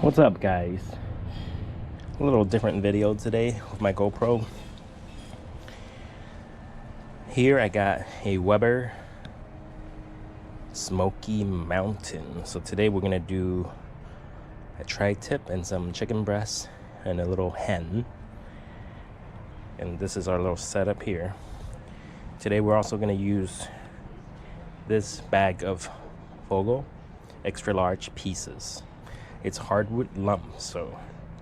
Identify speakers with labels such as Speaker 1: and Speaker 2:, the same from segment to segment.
Speaker 1: What's up, guys? A little different video today with my GoPro. Here I got a Weber Smoky Mountain. So today we're gonna do a tri-tip and some chicken breast and a little hen. And this is our little setup here. Today we're also gonna use this bag of Fogo extra large pieces. It's hardwood lump, so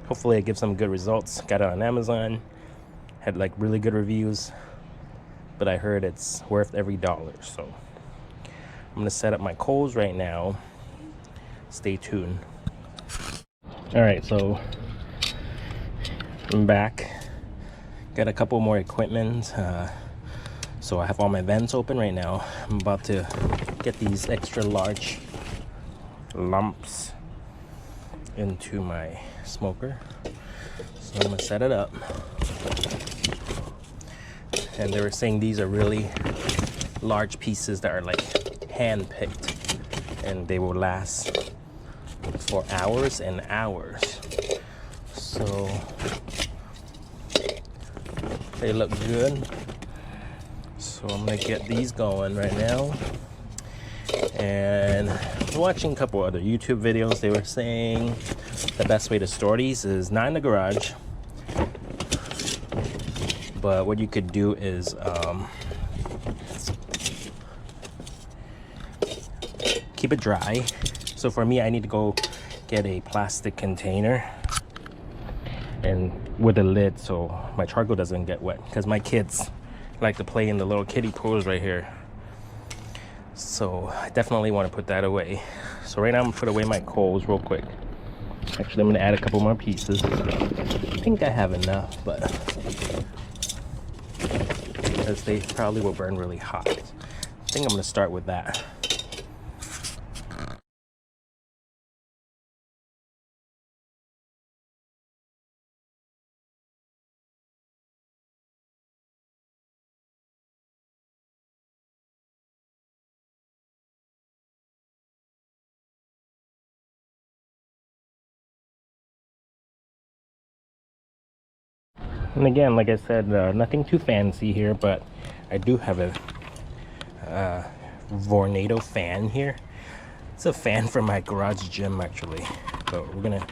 Speaker 1: hopefully it gives some good results. Got it on Amazon, had like really good reviews, but I heard it's worth every dollar. So I'm gonna set up my coals right now. Stay tuned. All right, so I'm back. Got a couple more equipment. So I have all my vents open right now. I'm about to get these extra large lumps into my smoker. So I'm gonna set it up. And they were saying these are really large pieces that are like hand picked, and they will last for hours and hours. So they look good. So I'm gonna get these going right now. And watching a couple other YouTube videos, they were saying the best way to store these is not in the garage, but what you could do is keep it dry. So for me, I need to go get a plastic container and with a lid so my charcoal doesn't get wet, because my kids like to play in the little kiddie pools right here. So I definitely want to put that away. So right now I'm gonna put away my coals real quick. Actually, I'm gonna add a couple more pieces. I think I have enough, but because they probably will burn really hot. I think I'm gonna start with that. And again, like I said, nothing too fancy here, but I do have a Vornado fan here. It's a fan from my garage gym, actually. So we're gonna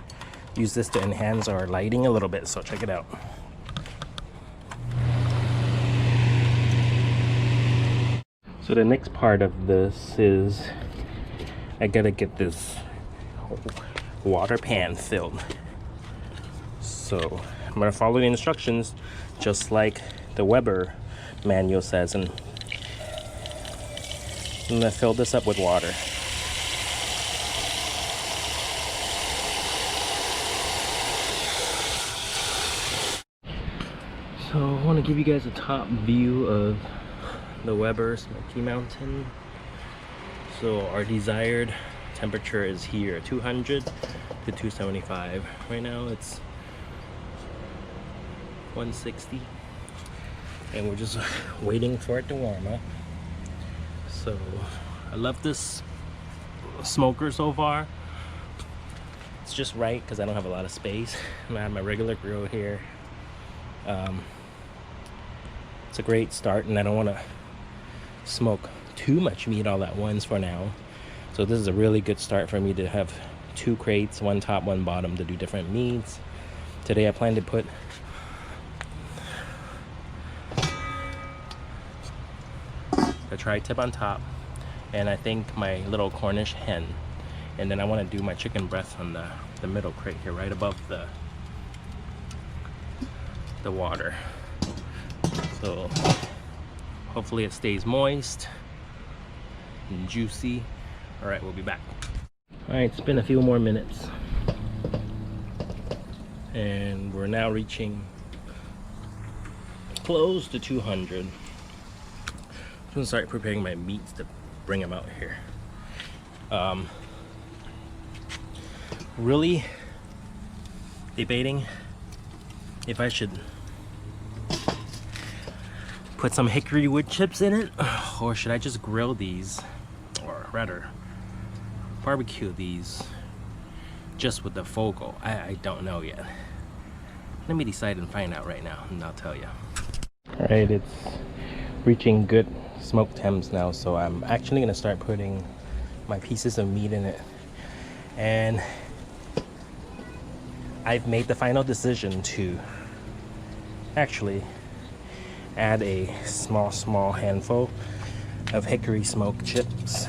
Speaker 1: use this to enhance our lighting a little bit, so check it out. So the next part of this is I gotta get this water pan filled. So I'm gonna follow the instructions just like the Weber manual says, and I'm gonna fill this up with water. So I want to give you guys a top view of the Weber Smoky Mountain. So our desired temperature is here, 200 to 275. Right now it's 160, and we're just waiting for it to warm up. So I love this smoker so far. It's just right because I don't have a lot of space, and I have my regular grill here. It's a great start, and I don't want to smoke too much meat all at once for now. So this is a really good start for me to have 2 crates, one top, one bottom, to do different meats. Today I plan to put the tri-tip on top, and I think my little Cornish hen, and then I want to do my chicken breast on the middle crate here, right above the water. So hopefully it stays moist and juicy. All right, we'll be back. All right, it's been a few more minutes, and we're now reaching close to 200. I'm gonna start preparing my meats to bring them out here. Really debating if I should put some hickory wood chips in it, or should I just grill these, or rather barbecue these just with the Fogo? I don't know yet. Let me decide and find out right now, and I'll tell you. All right, it's reaching good smoke temps now, so I'm actually gonna start putting my pieces of meat in it. And I've made the final decision to actually add a small handful of hickory smoked chips,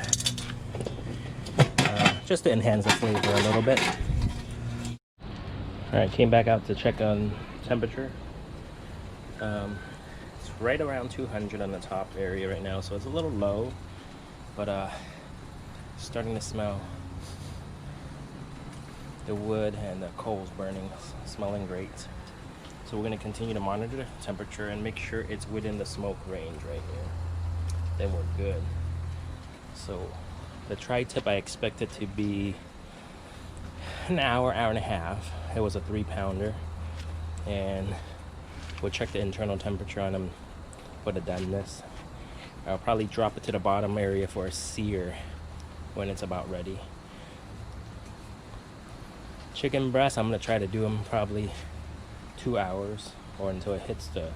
Speaker 1: just to enhance the flavor a little bit. All right, came back out to check on temperature. It's right around 200 on the top area right now, so it's a little low, but starting to smell the wood and the coals burning, smelling great. So we're going to continue to monitor the temperature and make sure it's within the smoke range right here. Then we're good. So the tri-tip, I expect it to be an hour and a half. It was a 3-pounder, and we'll check the internal temperature on them for the doneness. I'll probably drop it to the bottom area for a sear when it's about ready. Chicken breast, I'm gonna try to do them probably 2 hours or until it hits the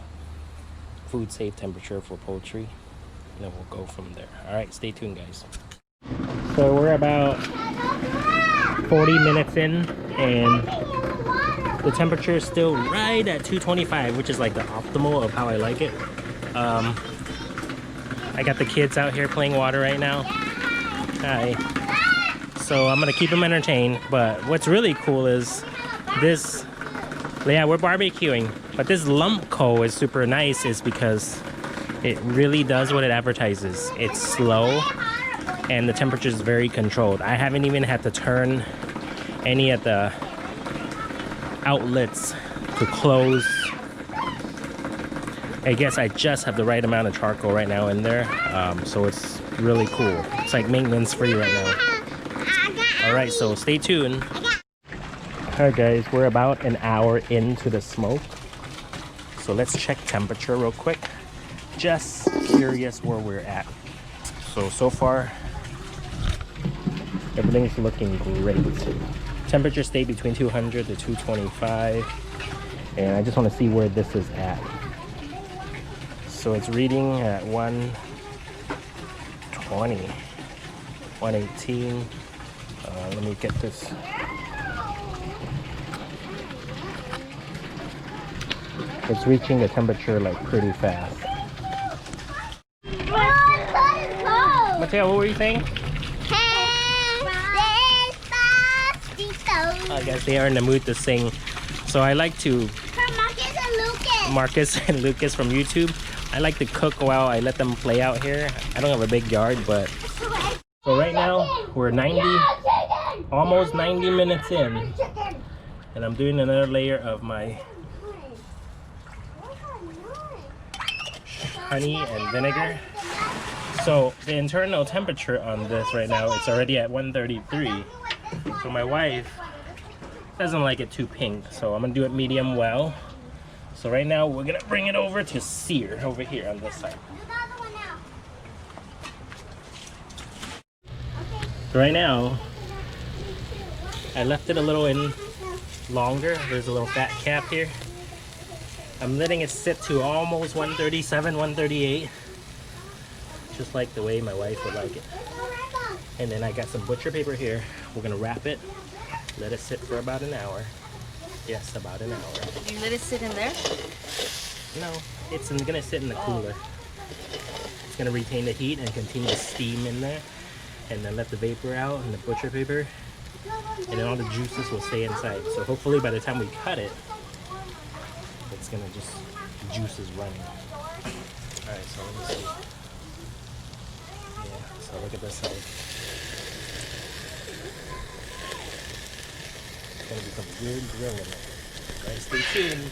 Speaker 1: food safe temperature for poultry, and then we'll go from there. All right, stay tuned, guys. So we're about 40 minutes in, and the temperature is still right at 225, which is like the optimal of how I like it. I got the kids out here playing water right now. Hi. So I'm gonna keep them entertained, but what's really cool is this, yeah, we're barbecuing, but this lump coal is super nice is because it really does what it advertises. It's slow and the temperature is very controlled. I haven't even had to turn any of the outlets to close. I guess I just have the right amount of charcoal right now in there, so it's really cool. It's like maintenance free right now. All right, so stay tuned. All right, guys, we're about an hour into the smoke, so let's check temperature real quick. Just curious where we're at. So far everything's looking great. Temperature stayed between 200 to 225, and I just want to see where this is at. So it's reading at 120, 118. Let me get this. It's reaching the temperature like pretty fast. Mateo, what were you saying? I guess they are in the mood to sing. So I like to... Marcus and Lucas from YouTube. I like to cook while I let them play out here. I don't have a big yard, but... So right now, we're almost 90 minutes in. And I'm doing another layer of my honey and vinegar. So the internal temperature on this right now, it's already at 133. So my wife doesn't like it too pink, so I'm gonna do it medium well. So right now we're gonna bring it over to sear over here on this side. So right now I left it a little in longer. There's a little fat cap here. I'm letting it sit to almost 137, 138, just like the way my wife would like it. And then I got some butcher paper here. We're gonna wrap it, let it sit for about an hour. Yes, about an hour.
Speaker 2: You let it sit in there?
Speaker 1: No, it's gonna sit in the cooler. It's gonna retain the heat and continue to steam in there, and then let the vapor out in the butcher paper, and then all the juices will stay inside. So hopefully by the time we cut it, it's gonna just, the juice is running. All right, so let me see. Yeah, so look at this side. It's gonna be some good grilling. All right, stay tuned.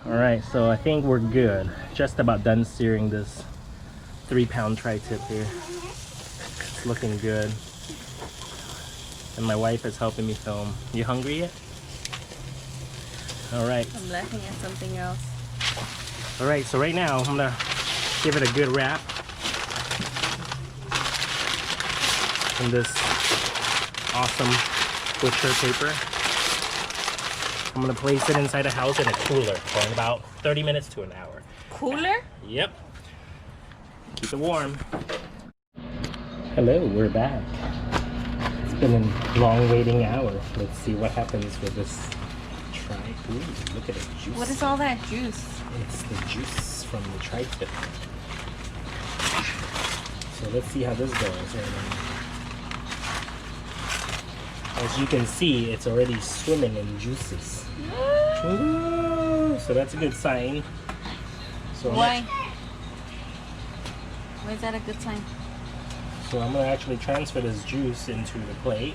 Speaker 1: All right, so I think we're good. Just about done searing this 3-pound tri-tip here. It's looking good. And my wife is helping me film. You hungry yet? All right.
Speaker 2: I'm laughing at something else.
Speaker 1: All right, so right now I'm gonna give it a good wrap in this awesome butcher paper. I'm gonna place it inside the house in a cooler for about 30 minutes to an hour.
Speaker 2: Cooler?
Speaker 1: Yep. Keep it warm. Hello, we're back. It's been a long waiting hour. Let's see what happens with this tri. Ooh, look at it, juice.
Speaker 2: What is all that juice?
Speaker 1: It's the juice from the tri-tip. So let's see how this goes. As you can see, it's already swimming in juices. Ooh, so that's a good sign. So
Speaker 2: Why? Why is that a good sign?
Speaker 1: So I'm gonna actually transfer this juice into the plate.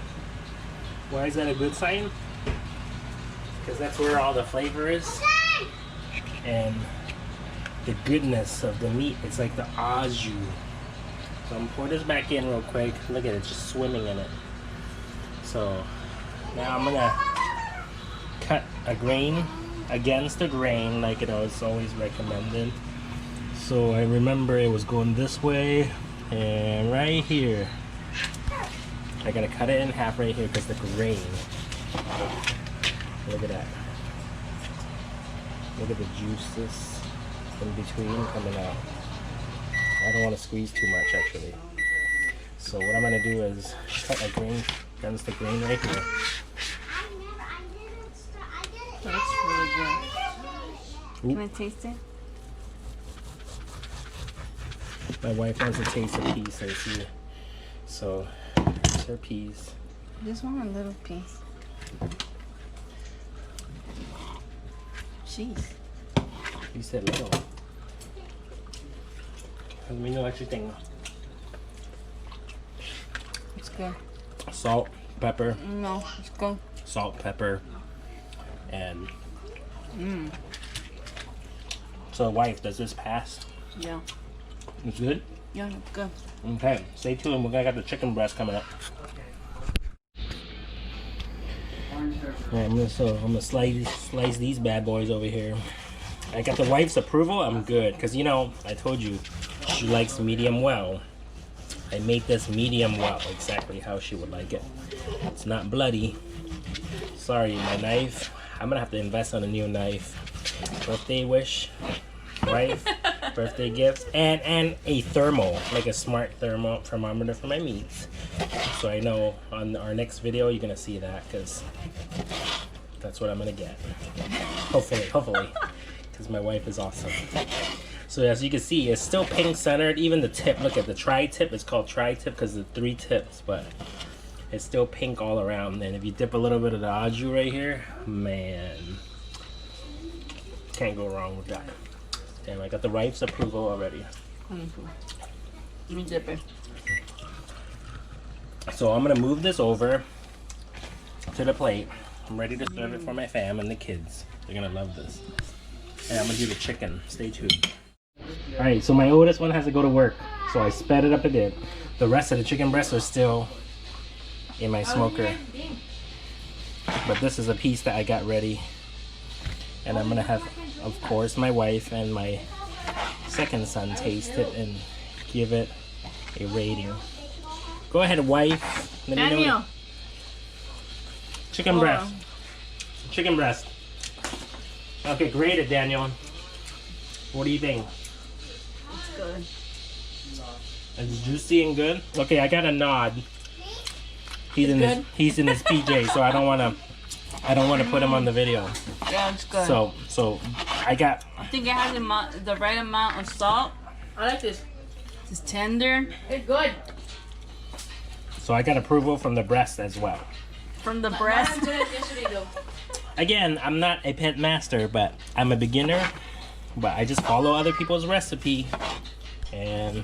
Speaker 1: Why is that a good sign? Because that's where all the flavor is. And the goodness of the meat. It's like the au jus. So I'm gonna pour this back in real quick. Look at it, just swimming in it. So now I'm gonna cut a grain against the grain like it was always recommended. So I remember it was going this way and right here. I gotta cut it in half right here because the grain. Look at that. Look at the juices in between coming out. I don't want to squeeze too much actually. So what I'm gonna do is cut a grain against the grain right here.
Speaker 2: That's really good.
Speaker 1: Ooh.
Speaker 2: Can I taste it?
Speaker 1: My wife wants to taste a piece, I see. So here's her piece.
Speaker 2: Just want a little piece. Jeez.
Speaker 1: You said little. Let me know what you think.
Speaker 2: It's good.
Speaker 1: Salt, pepper.
Speaker 2: No, it's good.
Speaker 1: Salt, pepper, and So wife, does this pass?
Speaker 2: Yeah.
Speaker 1: It's good?
Speaker 2: Yeah, it's good.
Speaker 1: Okay, stay tuned. We're gonna got the chicken breast coming up. Alright, I'm gonna slice these bad boys over here. I got the wife's approval. I'm good, because you know I told you she likes medium well. I made this medium well, exactly how she would like it. It's not bloody. Sorry, my knife. I'm gonna have to invest on a new knife. Birthday wish, wife, birthday gifts, and a thermal, like a smart thermometer for my meats. So I know on our next video you're gonna see that, because that's what I'm gonna get. Hopefully, because my wife is awesome. So as you can see, it's still pink centered. Even the tip, look at the tri-tip. It's called tri-tip because of the 3 tips, but it's still pink all around. And if you dip a little bit of the au jus right here, man, can't go wrong with that. Damn, I got the wife's approval already.
Speaker 2: Let me dip it.
Speaker 1: So I'm gonna move this over to the plate. I'm ready to serve it for my fam and the kids. They're gonna love this. And I'm gonna do the chicken. Stay tuned. All right, so my oldest one has to go to work, so I sped it up a bit. The rest of the chicken breasts are still in my smoker, but this is a piece that I got ready, and I'm gonna have, of course, my wife and my second son taste it and give it a rating. Go ahead, wife. Let me know.
Speaker 2: Daniel.
Speaker 1: Chicken breast. Chicken breast. Okay, grade it, Daniel. What do you think?
Speaker 2: It's good.
Speaker 1: It's juicy and good. Okay, I got a nod. He's in his PJ, so I don't wanna put him on the video.
Speaker 2: Yeah, it's good.
Speaker 1: So I
Speaker 2: think it has the right amount of salt. I like this. It's tender. It's good.
Speaker 1: So I got approval from the breast as well.
Speaker 2: From the breast.
Speaker 1: Again, I'm not a pet master, but I'm a beginner. But I just follow other people's recipe, and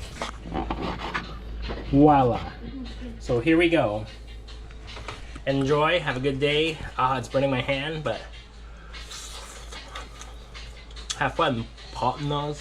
Speaker 1: voila. So here we go. Enjoy. Have a good day. It's burning my hand, but have fun, partners.